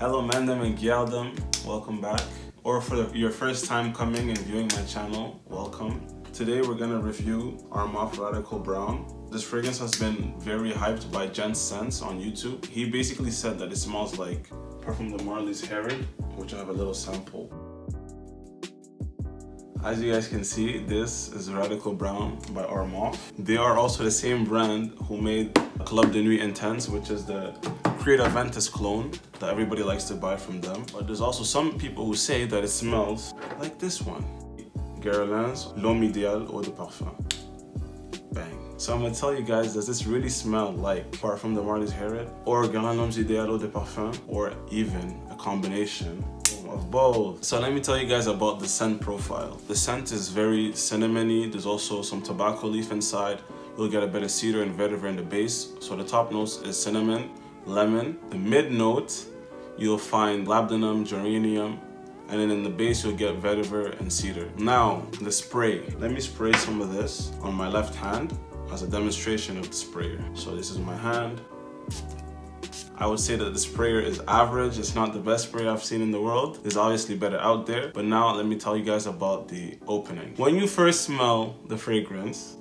Hello Mandem and Gyaldem, welcome back. Or for your first time coming and viewing my channel, welcome. Today we're gonna review Armaf Radical Brown. This fragrance has been very hyped by Jen Sense on YouTube. He basically said that it smells like Parfum de Marly Herod, which I have a little sample. As you guys can see, this is Radical Brown by Armaf. They are also the same brand who made Club de Nuit Intense, which is the Creative Ventus clone that everybody likes to buy from them. But there's also some people who say that it smells like this one. Guerlain's L'Homme Idéal Eau de Parfum. Bang. So I'm gonna tell you guys, does this really smell like Parfum de Marly Herod, or Guerlain L'Homme Idéal Eau de Parfum, or even a combination of both? So let me tell you guys about the scent profile. The scent is very cinnamony. There's also some tobacco leaf inside. You'll get a bit of cedar and vetiver in the base. So the top notes is cinnamon, lemon. The mid note, you'll find labdanum, geranium, and then in the base you'll get vetiver and cedar. Now, the spray. Let me spray some of this on my left hand as a demonstration of the sprayer. So this is my hand. I would say that the sprayer is average. It's not the best sprayer I've seen in the world. There's obviously better out there. But now let me tell you guys about the opening. When you first smell the fragrance,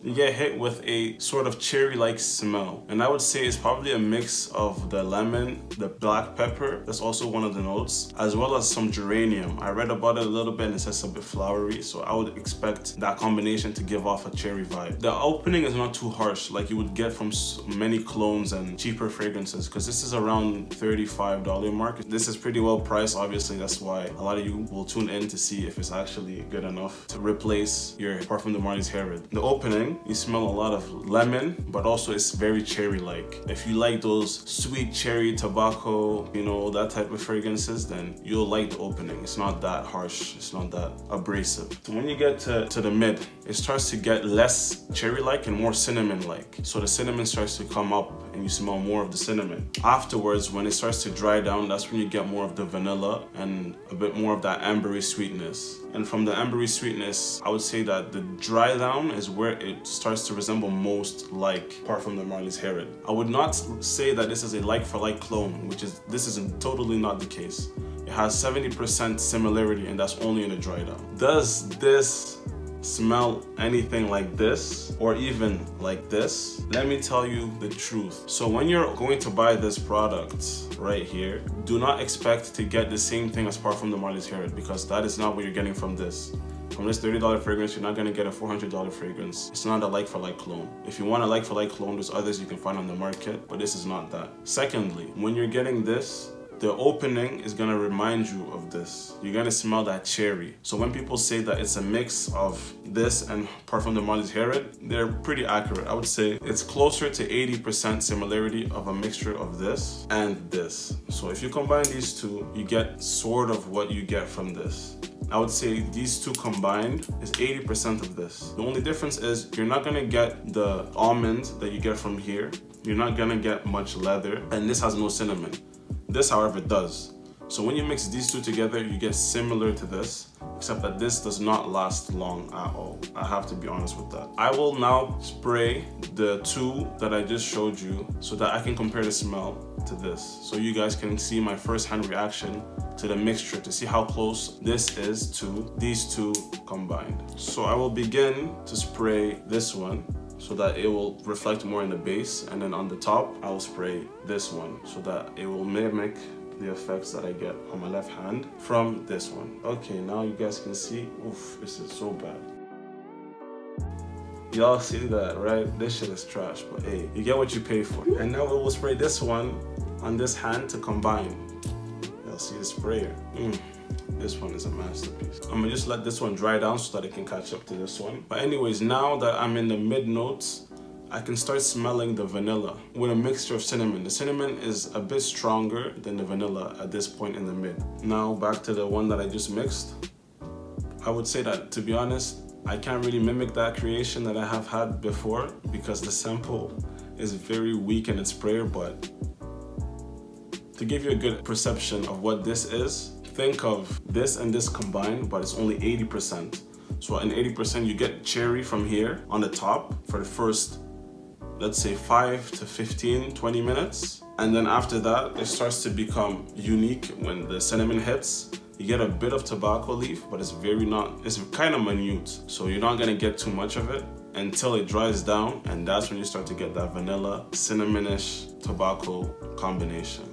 you get hit with a sort of cherry-like smell. And I would say it's probably a mix of the lemon, the black pepper, that's also one of the notes, as well as some geranium. I read about it a little bit and it says it's a bit flowery, so I would expect that combination to give off a cherry vibe. The opening is not too harsh like you would get from many clones and cheaper fragrances, because this is around $35 mark. This is pretty well priced, obviously. That's why a lot of you will tune in to see if it's actually good enough to replace your Parfum de Marly Herod. The opening, you smell a lot of lemon, but also it's very cherry-like. If you like those sweet cherry tobacco, you know, that type of fragrances, then you'll like the opening. It's not that harsh, it's not that abrasive. So when you get to the mid, it starts to get less cherry-like and more cinnamon-like. So the cinnamon starts to come up and you smell more of the cinnamon. Afterwards, when it starts to dry down, that's when you get more of the vanilla and a bit more of that ambery sweetness. And from the ambery sweetness, I would say that the Drydown is where it starts to resemble most like Parfum de Marly Herod. I would not say that this is a like-for-like clone, this is totally not the case. It has 70% similarity, and that's only in the Drydown. Does this smell anything like this, or even like this? Let me tell you the truth. So when you're going to buy this product right here, do not expect to get the same thing as Parfum de Marly Herod, because that is not what you're getting from this. From this $30 fragrance, you're not gonna get a $400 fragrance. It's not a like-for-like clone. If you want a like-for-like clone, there's others you can find on the market, but this is not that. Secondly, when you're getting this, the opening is gonna remind you of this. You're gonna smell that cherry. So when people say that it's a mix of this and Parfum de Marly Herod, they're pretty accurate. I would say it's closer to 80% similarity of a mixture of this and this. So if you combine these two, you get sort of what you get from this. I would say these two combined is 80% of this. The only difference is you're not gonna get the almond that you get from here. You're not gonna get much leather, and this has no cinnamon. This, however, does. So when you mix these two together, you get similar to this, except that this does not last long at all. I have to be honest with that. I will now spray the two that I just showed you so that I can compare the smell to this. So you guys can see my first-hand reaction to the mixture to see how close this is to these two combined. So I will begin to spray this one so that it will reflect more in the base, and then on the top I will spray this one so that it will mimic the effects that I get on my left hand from this one. Okay, now you guys can see, oof, this is so bad. Y'all see that, right? This shit is trash, but hey, you get what you pay for. And now we will spray this one on this hand to combine. Y'all see the sprayer. This one is a masterpiece. I'm gonna just let this one dry down so that it can catch up to this one. But anyways, now that I'm in the mid notes, I can start smelling the vanilla with a mixture of cinnamon. The cinnamon is a bit stronger than the vanilla at this point in the mid. Now back to the one that I just mixed. I would say that, to be honest, I can't really mimic that creation that I have had before because the sample is very weak in its sprayer, but to give you a good perception of what this is, think of this and this combined, but it's only 80%. So in 80%, you get cherry from here on the top for the first, let's say 5 to 15, 20 minutes. And then after that, it starts to become unique when the cinnamon hits. You get a bit of tobacco leaf, but it's kind of minute. So you're not gonna get too much of it until it dries down, and that's when you start to get that vanilla, cinnamonish tobacco combination.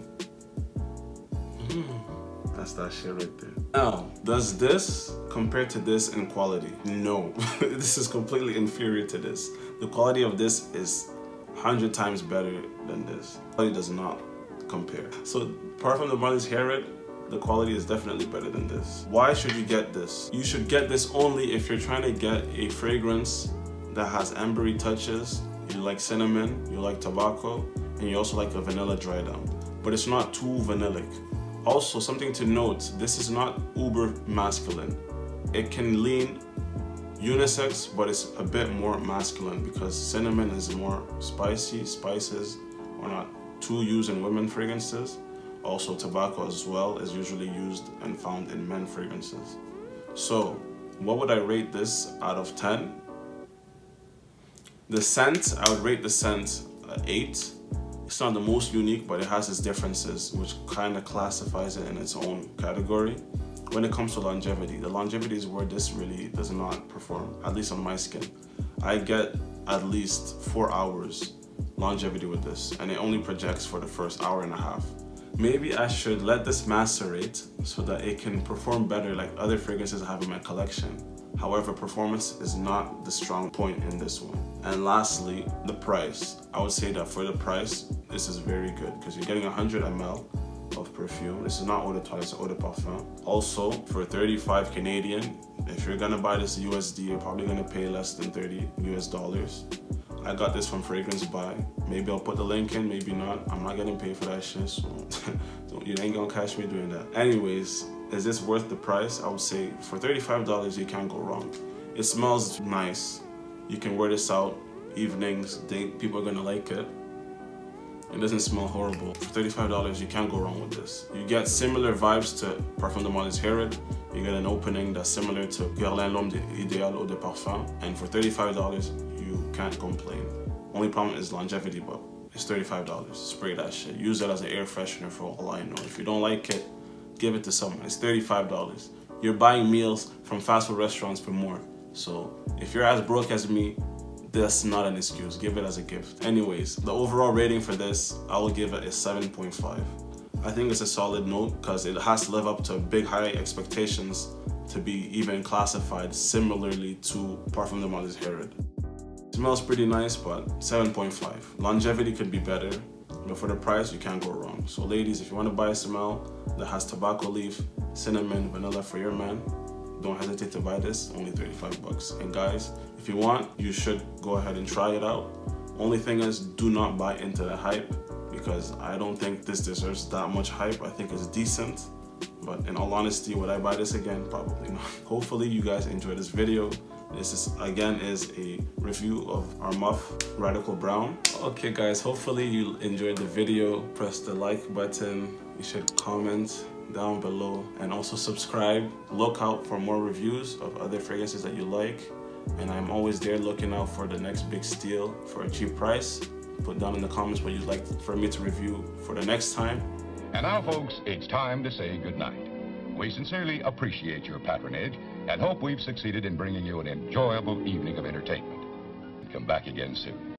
That's that shit right there. Now, does this compare to this in quality? No, this is completely inferior to this. The quality of this is 100 times better than this. Quality does not compare. So Parfum de Marly Herod, the quality is definitely better than this. Why should you get this? You should get this only if you're trying to get a fragrance that has ambery touches, you like cinnamon, you like tobacco, and you also like a vanilla Drydown. But it's not too vanillic. Also, something to note, this is not uber masculine. It can lean unisex, but it's a bit more masculine because cinnamon is more spicy. Spices are not too used in women fragrances. Also, tobacco as well is usually used and found in men fragrances. So, what would I rate this out of 10? The scent, I would rate the scent 8. It's not the most unique, but it has its differences, which kind of classifies it in its own category. When it comes to longevity, the longevity is where this really does not perform, at least on my skin. I get at least 4 hours longevity with this, and it only projects for the first hour and a half. Maybe I should let this macerate so that it can perform better like other fragrances I have in my collection. However, performance is not the strong point in this one. And lastly, the price. I would say that for the price, this is very good because you're getting 100 ml of perfume. This is not eau de toilette, it's eau de parfum. Also, for 35 Canadian, if you're gonna buy this USD, you're probably gonna pay less than $30 US. I got this from Fragrance Buy. Maybe I'll put the link in, maybe not. I'm not getting paid for that shit, so you ain't gonna catch me doing that. Anyways, is this worth the price? I would say for $35, you can't go wrong. It smells nice. You can wear this out evenings, people are gonna like it. It doesn't smell horrible. For $35, you can't go wrong with this. You get similar vibes to Parfum de Marly Herod. You get an opening that's similar to Guerlain L'Homme Idéal Eau de Parfum. And for $35, you can't complain. Only problem is longevity, but it's $35. Spray that shit. Use it as an air freshener for all I know. If you don't like it, give it to someone. It's $35. You're buying meals from fast food restaurants for more. So if you're as broke as me, that's not an excuse. Give it as a gift. Anyways, the overall rating for this, I will give it a 7.5. I think it's a solid note because it has to live up to big high expectations to be even classified similarly to Parfum de Marly Herod. Smells pretty nice, but 7.5. Longevity could be better, but for the price, you can't go wrong. So ladies, if you want to buy a smell that has tobacco leaf, cinnamon, vanilla for your man, don't hesitate to buy this, only 35 bucks. And guys, if you want, you should go ahead and try it out. Only thing is, do not buy into the hype because I don't think this deserves that much hype. I think it's decent, but in all honesty, would I buy this again? Probably not. Hopefully you guys enjoyed this video. This is a review of Armaf Radical Brown. Okay guys, hopefully you enjoyed the video. Press the like button. You should comment down below and also subscribe. Look out for more reviews of other fragrances that you like, and I'm always there looking out for the next big steal for a cheap price. Put down in the comments what you'd like for me to review for the next time. And now folks, it's time to say goodnight. We sincerely appreciate your patronage and hope we've succeeded in bringing you an enjoyable evening of entertainment. Come back again soon.